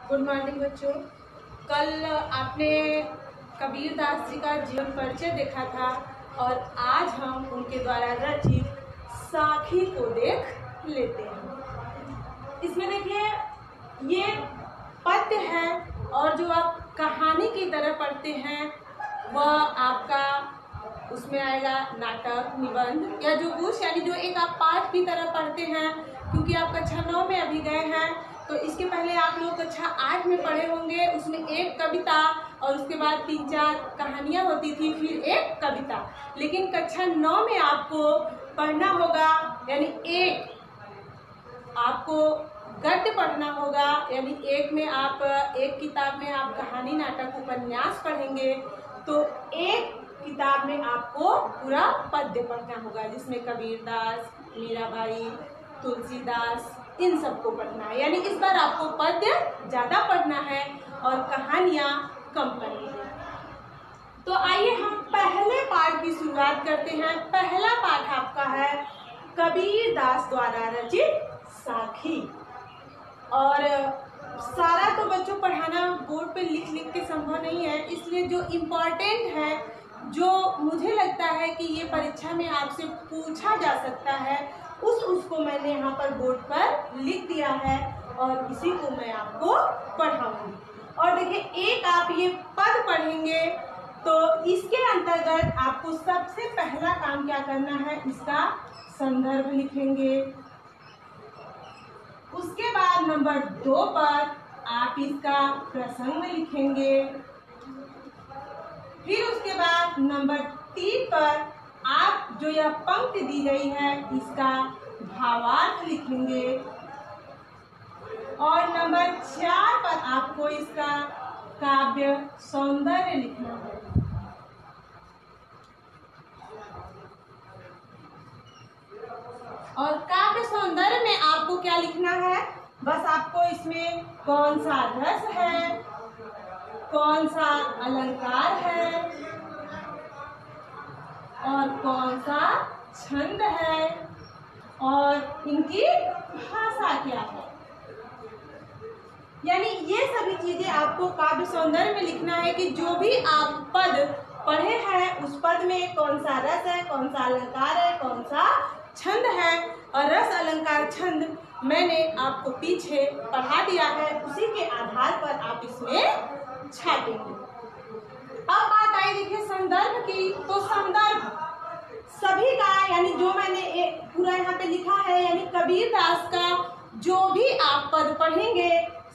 Good morning बच्चों। कल आपने कबीर दास जी का जीवन परिचय देखा था और आज हम उनके द्वारा रचित साखी को देख लेते हैं। इसमें देखिए ये पद्य है और जो आप कहानी की तरह पढ़ते हैं वह आपका उसमें आएगा नाटक, निबंध या जो कुछ यानी जो एक आप पाठ की तरह पढ़ते हैं। क्योंकि आप कक्षा 9 में अभी गए हैं तो इसके पहले आप लोग कक्षा 8 में पढ़े होंगे। उसमें एक कविता और उसके बाद 3-4 कहानियाँ होती थी, फिर एक कविता। लेकिन कक्षा 9 में आपको पढ़ना होगा यानी एक आपको गद्य पढ़ना होगा, यानी एक में आप एक किताब में आप कहानी, नाटक, उपन्यास पढ़ेंगे तो एक किताब में आपको पूरा पद्य पढ़ना होगा, जिसमें कबीरदास, मीराबाई, तुलसीदास इन सबको पढ़ना है। यानी इस बार आपको पद्य ज़्यादा पढ़ना है और कहानियाँ कम पढ़नी है। तो आइए हम पहले पाठ की शुरुआत करते हैं। पहला पाठ आपका है कबीरदास द्वारा रचित साखी। और सारा तो बच्चों पढ़ाना बोर्ड पे लिख लिख के संभव नहीं है, इसलिए जो इम्पोर्टेंट है, जो मुझे लगता है कि ये परीक्षा में आपसे पूछा जा सकता है, उसको मैंने यहाँ पर बोर्ड पर लिख दिया है और इसी को मैं आपको पढ़ाऊंगी। और देखिए एक आप ये पद पढ़ेंगे तो इसके अंतर्गत आपको सबसे पहला काम क्या करना है, इसका संदर्भ लिखेंगे। उसके बाद नंबर 2 पर आप इसका प्रसंग लिखेंगे। फिर उसके बाद नंबर 3 पर आप जो यह पंक्ति दी गई है इसका भावार्थ लिखेंगे। और नंबर 4 पर आपको इसका काव्य सौंदर्य लिखना है। और काव्य सौंदर्य में आपको क्या लिखना है, बस आपको इसमें कौन सा रस है, कौन सा अलंकार है और कौन सा छंद है और इनकी भाषा क्या है, यानी ये सभी चीजें आपको काव्य सौंदर्य में लिखना है कि जो भी आप पद पढ़े हैं उस पद में कौन सा रस है, कौन सा अलंकार है, कौन सा छंद है। और रस, अलंकार, छंद मैंने आपको पीछे पढ़ा दिया है, उसी के आधार पर आप इसमें छापेंगे। अब बात आई देखिए संदर्भ की। तो संदर्भ सभी का, यानी जो मैंने पूरा यहाँ पे लिखा है, यानी कबीरदास का जो भी आप पद पढ़ेंगे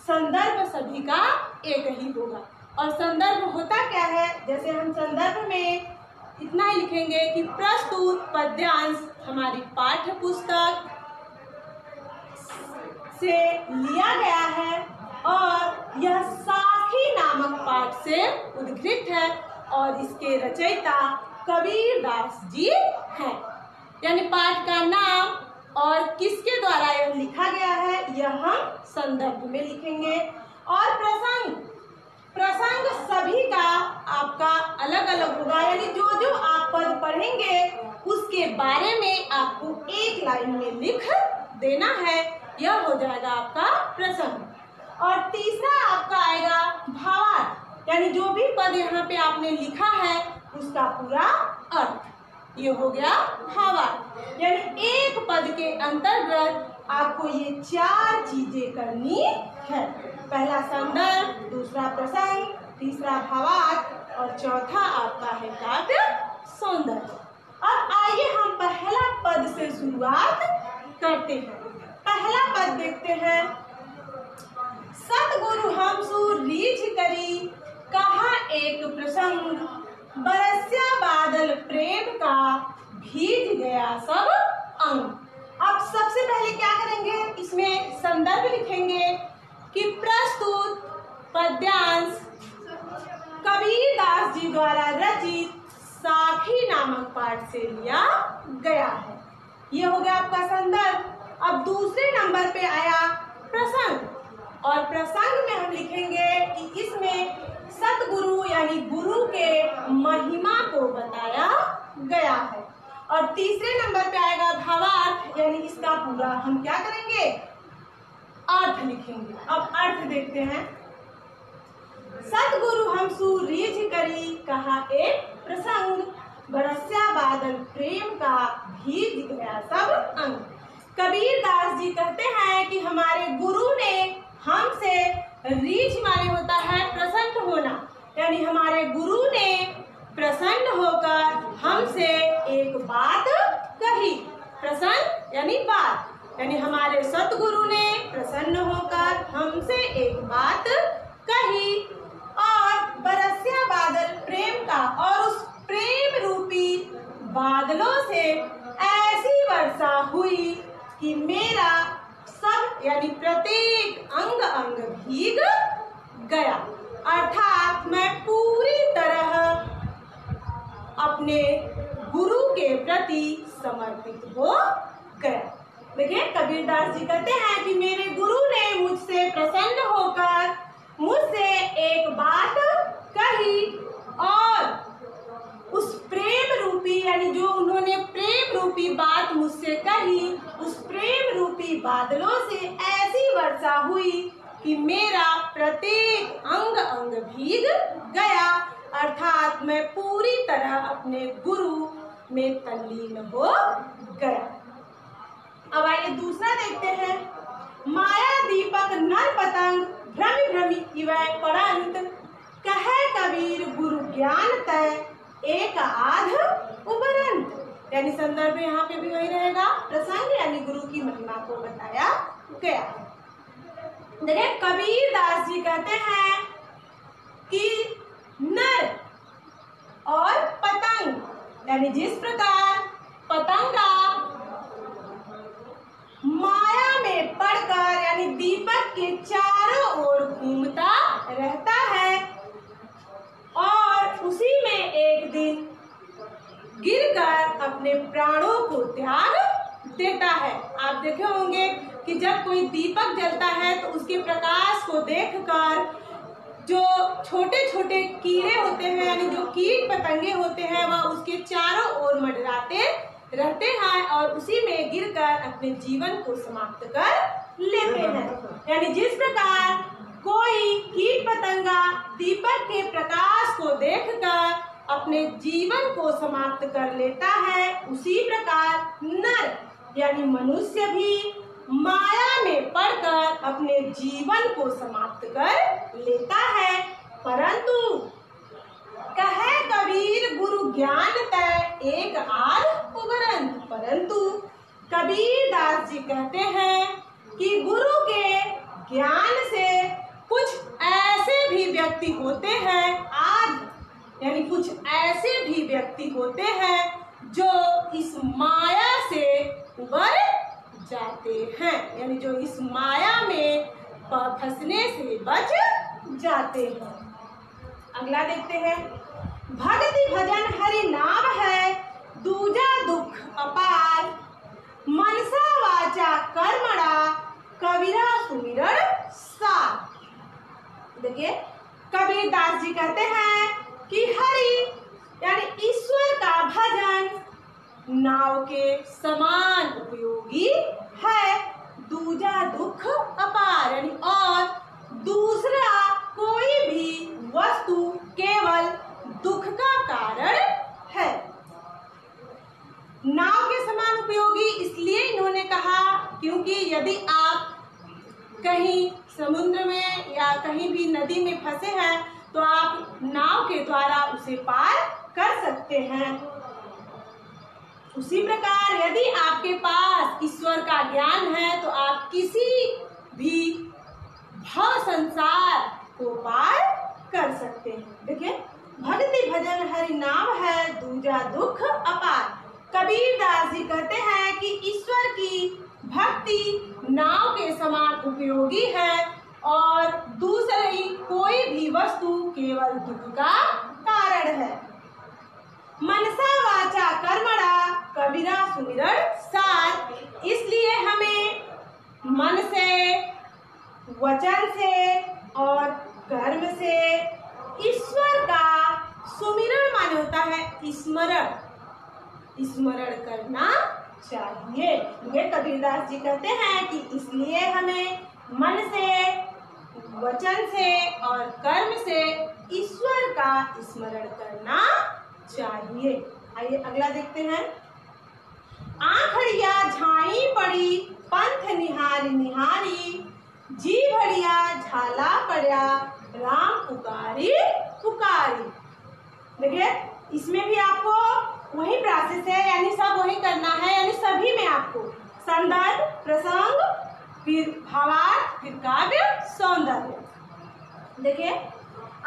संदर्भ सभी का एक ही होगा। और संदर्भ होता क्या है, जैसे हम संदर्भ में इतना ही लिखेंगे कि प्रस्तुत पद्यांश हमारी पाठ्य पुस्तक से लिया गया है और यह साखी नामक पाठ से उद्धृत है और इसके रचयिता कबीरदास जी हैं। यानी पाठ का नाम और किसके द्वारा यह लिखा गया है यह हम संदर्भ में लिखेंगे। और प्रसंग सभी का आपका अलग अलग होगा, यानी जो जो आप पद पढ़ेंगे उसके बारे में आपको एक लाइन में लिख देना है, यह हो जाएगा आपका प्रसंग। और तीसरा आपका आएगा भावार्थ, यानी जो भी पद यहाँ पे आपने लिखा है उसका पूरा अर्थ, ये हो गया भावार्थ। यानी एक पद के अंतर्गत आपको ये 4 चीजें करनी है। पहला संदर्भ, दूसरा प्रसंग, तीसरा भावार्थ और चौथा आपका है काव्य सौंदर्य। अब आइए हम पहला पद से शुरुआत करते हैं। पहला पद देखते हैं। सतगुरु हमसु रीझ करी, कहा एक प्रसंग, बरस्या बादल प्रेम का, भीज गया सब अंग। अब सबसे पहले क्या करेंगे, इसमें संदर्भ लिखेंगे कि प्रस्तुत पद्यांश कबीरदास जी द्वारा रचित साखी नामक पाठ से लिया गया है। ये हो गया आपका संदर्भ। अब दूसरे नंबर पे आया प्रसंग और प्रसंग में हम लिखेंगे कि इसमें सतगुरु यानी गुरु के महिमा को बताया गया है। और तीसरे नंबर पे आएगा भावार्थ, यानी इसका पूरा हम क्या करेंगे अर्थ लिखेंगे। अब अर्थ देखते हैं। सतगुरु हमसु रीझ करी कहा एक प्रसंग, बरस्या बादल प्रेम का भीग गया सब अंग। कबीर दास जी कहते हैं कि हमारे गुरु ने हमसे, रीझ माने होता है प्रसन्न होना, यानी हमारे गुरु ने प्रसन्न होकर हमसे एक बात कही। प्रसन्न यानी बात, यानी हमारे सतगुरु ने प्रसन्न होकर हमसे एक बात कही। और बरस्या बादल प्रेम का, और उस प्रेम रूपी बादलों से ऐसी वर्षा हुई कि मेरा सब यानी प्रत्येक अंग अंग भीग गया, अर्थात मैं पूरी तरह अपने गुरु के प्रति समर्पित हो गया। देखिए कबीर दास जी कहते हैं कि मेरे गुरु ने मुझसे प्रसन्न होकर मुझसे एक बात कही, और उस प्रेम रूपी यानी जो उन्होंने प्रेम रूपी बात मुझसे कही, उस प्रेम रूपी बादलों से ऐसी वर्षा हुई कि मेरा प्रत्येक अंग अंग भीग गया, अर्थात मैं पूरी तरह अपने गुरु में तल्लीन हो गया। अब आइए दूसरा देखते हैं। माया दीपक नर पतंग भ्रमि भ्रमि इवै पड़ंत, कहे कबीर गुरु ज्ञान तय एक आध उबरंत। यानी संदर्भ यहाँ पे भी वही रहेगा, प्रसंग यानी गुरु की महिमा को बताया गया। देखिए कबीर दास जी कहते हैं कि नर और पतंग, यानी जिस प्रकार पतंगा माया में पड़कर यानी दीपक के चारों ओर घूमता रहता है और उसी में एक दिन गिरकर अपने प्राणों को त्याग देता है। आप देखे होंगे कि जब कोई दीपक जलता है तो उसके प्रकाश को देखकर जो छोटे छोटे कीड़े होते हैं यानी जो कीट पतंगे होते हैं वह उसके चारों ओर मंडराते रहते हैं और उसी में गिरकर अपने जीवन को समाप्त कर लेते हैं। यानी जिस प्रकार कोई कीट पतंगा दीपक के प्रकाश को देखकर अपने जीवन को समाप्त कर लेता है, उसी प्रकार नर यानी मनुष्य भी माया में पड़कर अपने जीवन को समाप्त कर लेता है। परंतु कहे कबीर गुरु ज्ञान तय एक आध उबरंत, परंतु कबीर दास जी कहते हैं कि गुरु के ज्ञान से कुछ ऐसे भी व्यक्ति होते हैं, आज यानी कुछ ऐसे भी व्यक्ति होते हैं जो इस माया से उबर जाते हैं, यानी जो इस माया में फंसने से बच जाते हैं। अगला देखते हैं। भक्ति भजन हरि नाम है दूजा दुख अपार, मनसा वाचा कर्मणा कबीरा सुमिरन सार। देखिए कबीर दास जी कहते हैं कि हरि यानी ईश्वर का भजन नाव के समान उपयोगी है, दूजा दुख अपार यानी और दूसरा कोई भी वस्तु केवल दुख का कारण है। नाव के समान उपयोगी इसलिए इन्होंने कहा क्योंकि यदि आप कहीं समुद्र में या कहीं भी नदी में फंसे हैं तो आप नाव के द्वारा उसे पार कर सकते हैं। उसी प्रकार यदि आपके पास ईश्वर का ज्ञान है तो आप किसी भी भव संसार को पार कर सकते हैं। देखिए भक्ति भजन हरि नाम है दूजा दुख अपार। कबीर दास जी कहते हैं कि ईश्वर की भक्ति नाव के समान उपयोगी है और दूसरी कोई भी वस्तु केवल दुख का कारण है। मनसा वाचा कर्मणा कबीरा सुमिरन सार, इसलिए हमें मन से, वचन से और कर्म से ईश्वर का सुमिरन माने होता है स्मरण करना चाहिए। ये कबीरदास जी कहते हैं कि इसलिए हमें मन से, वचन से और कर्म से ईश्वर का स्मरण करना चाहिए। आइए अगला देखते हैं। आँखड़िया झाई पड़ी पंथ निहारी निहारी, जी भड़िया झाला पड़ा राम पुकारी पुकारी। देखिए इसमें भी आपको वही प्रोसेस है, यानी सब वही करना है, यानी सभी में आपको संदर्भ, प्रसंग, फिर भावार्थ, फिर काव्य, सौंदर्य। देखिए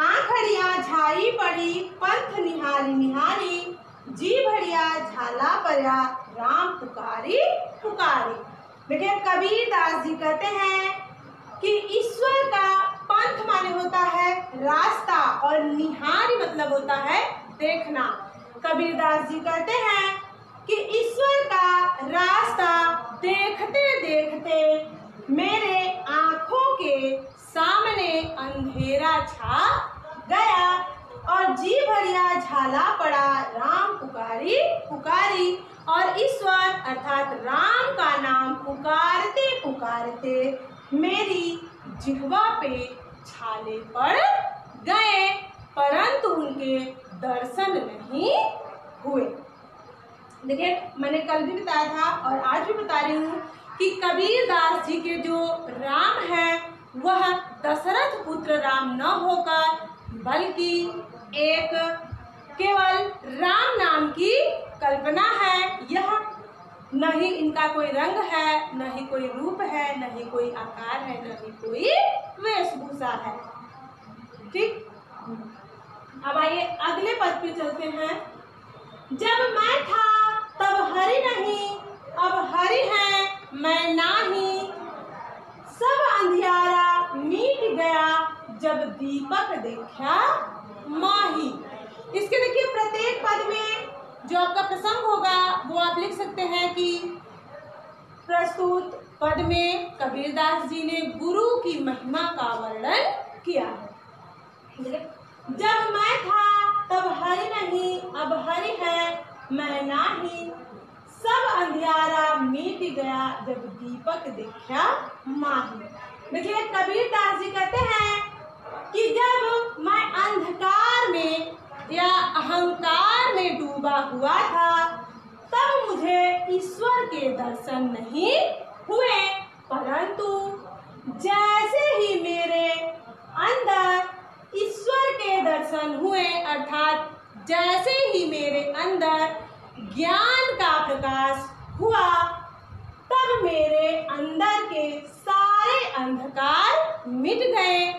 आँखड़िया झाई पड़ी पंथ निहारी निहारी, जी भड़िया झाला पड़ा राम पुकारी पुकारी। देखिए कबीर दास जी कहते हैं कि ईश्वर का पंथ माने होता है रास्ता और निहारी मतलब होता है देखना। कबीर दास जी कहते हैं कि ईश्वर का रास्ता देखते देखते मेरे आँखों के सामने अंधेरा छा गया और जी भरिया झाला पड़ा राम पुकारी पुकारी। और ईश्वर अर्थात राम का नाम पुकारते पुकारते मेरी जिह्वा पे छाले पड़ गए, परंतु उनके दर्शन नहीं हुए। देखिए मैंने कल भी बताया था और आज भी बता रही हूँ कि कबीर दास जी के जो राम है वह दशरथ पुत्र राम न होकर बल्कि एक केवल राम नाम की कल्पना है। यह न ही इनका कोई रंग है, न ही कोई रूप है, न ही कोई आकार है, न ही कोई वेशभूषा है। ठीक, अब आइए अगले पद पे चलते हैं। जब मैं था तब हरि नहीं, अब हरि है मैं नाही, सब अंधियारा मीट गया जब दीपक देखा माही। इसके देखिए प्रत्येक पद में जो आपका प्रसंग होगा वो आप लिख सकते हैं कि प्रस्तुत पद में कबीरदास जी ने गुरु की महिमा का वर्णन किया है। जब मैं था तब हरि नहीं, अब हरि है मैं नाही, सब अंधियारा मीट गया जब दीपक देखा माही। देखिए कबीरदास जी कहते हैं कि जब मैं अंधकार में या अहंकार में डूबा हुआ था तब मुझे ईश्वर के दर्शन नहीं हुए, परंतु जैसे ही मेरे अंदर ईश्वर के दर्शन हुए अर्थात जैसे ही मेरे अंदर ज्ञान का प्रकाश हुआ तब मेरे अंदर के सारे अंधकार मिट गए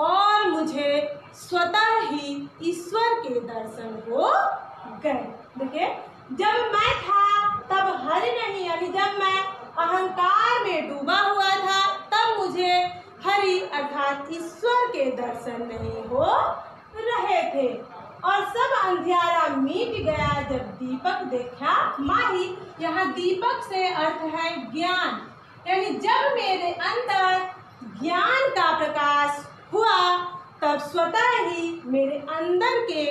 और मुझे स्वतः ही ईश्वर के दर्शन हो गए। देखिए जब मैं था तब हरि नहीं, यानी जब मैं अहंकार में डूबा हुआ था तब मुझे हरि अर्थात ईश्वर के दर्शन नहीं हो रहे थे और सब अंधियारा मिट गया जब दीपक देखा माही। यहाँ दीपक से अर्थ है ज्ञान, यानी जब मेरे अंदर ज्ञान का प्रकाश हुआ तब स्वतः ही मेरे अंदर के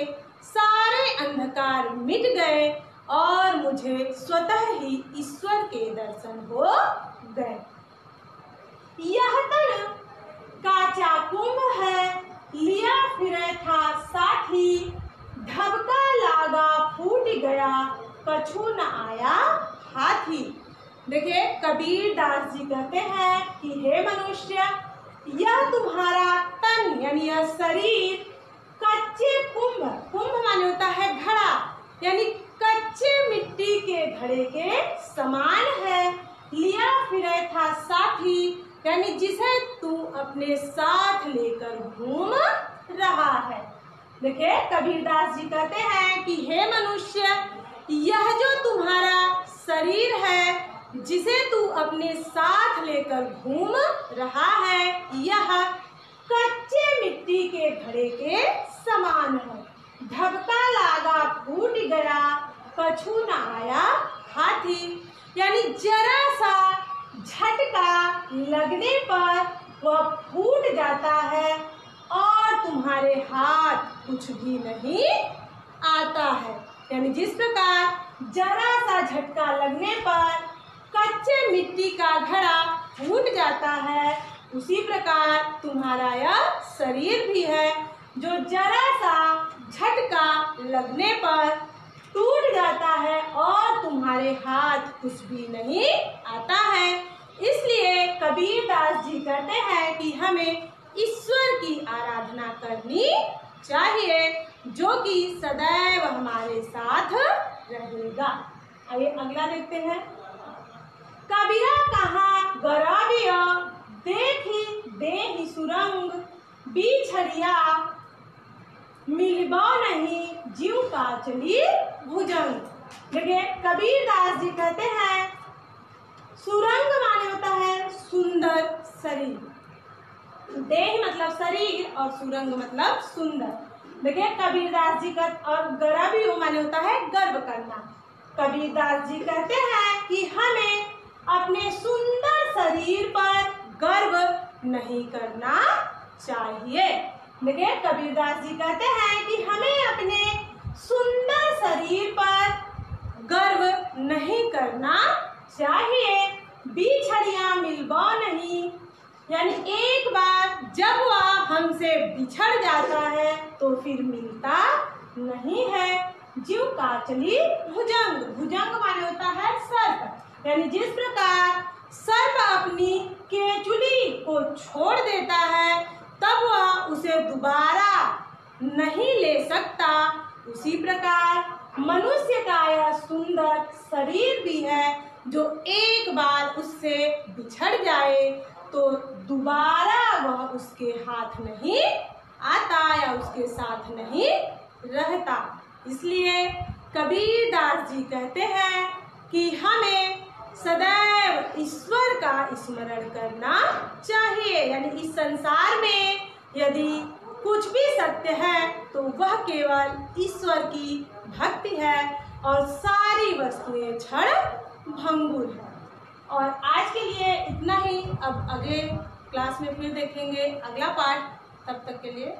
सारे अंधकार मिट गए और मुझे स्वतः ही ईश्वर के दर्शन हो गए। यह तन काचा कुंभ है लिया फिरे था साथी, ढबका लागा फूट गया कछु न आया हाथी। देखिए कबीर दास जी कहते हैं कि हे मनुष्य, यह तुम्हारा तन यानी यह शरीर कच्चे कुंभ, कुंभ माने होता है घड़ा, यानी कच्चे मिट्टी के घड़े के समान है। लिया फिरे था साथी, यानी जिसे तू अपने साथ लेकर घूम रहा है। देखिए कबीरदास जी कहते हैं कि हे मनुष्य, यह जो तुम्हारा शरीर है जिसे तू अपने साथ लेकर घूम रहा है यह कच्चे मिट्टी के घड़े के समान है। ढबका लागा फूट गया कछु न आया हाथी, यानी जरा सा झटका लगने पर वह फूट जाता है और तुम्हारे हाथ कुछ भी नहीं आता है। यानी जिस प्रकार जरा सा झटका लगने पर कच्चे मिट्टी का घड़ा फूट जाता है उसी प्रकार तुम्हारा यह शरीर भी है, जो जरा सा झटका लगने पर टूट जाता है और तुम्हारे हाथ कुछ भी नहीं आता है। इसलिए कबीर दास जी कहते हैं कि हमें ईश्वर की आराधना करनी चाहिए, जो कि सदैव हमारे साथ रहेगा। आइए अगला देखते हैं। कबीरा कहाँ गराबिया देखी देहि सुरंग, बिछड़िया मिलबा नहीं जीव का चली भुजंग। देखिए कबीर दास जी कहते हैं सुरंग माने होता है सुंदर शरीर, देह मतलब शरीर और सुरंग मतलब सुंदर। देखिए कबीर दास जी का, और गराबियो माने होता है गर्व करना। कबीर दास जी कहते हैं कि हमें अपने सुंदर शरीर पर गर्व नहीं करना चाहिए। देखिए कबीर दास जी कहते हैं कि हमें अपने सुंदर शरीर पर गर्व नहीं करना चाहिए। बिछड़िया मिलबा नहीं, यानी एक बार जब वह हमसे बिछड़ जाता है तो फिर मिलता नहीं है। जीव का चली भुजंग, भुजंग माने होता है सर्प, यानी जिस प्रकार सर्प अपनी केचुली को छोड़ देता है तब वह उसे दोबारा नहीं ले सकता, उसी प्रकार मनुष्य का यह सुंदर शरीर भी है, जो एक बार उससे बिछड़ जाए तो दोबारा वह उसके हाथ नहीं आता या उसके साथ नहीं रहता। इसलिए कबीर दास जी कहते हैं कि हमें सदैव ईश्वर का स्मरण करना चाहिए, यानी इस संसार में यदि कुछ भी सत्य है तो वह केवल ईश्वर की भक्ति है और सारी वस्तुएं क्षण भंगुर है। और आज के लिए इतना ही। अब अगले क्लास में फिर देखेंगे अगला पार्ट। तब तक के लिए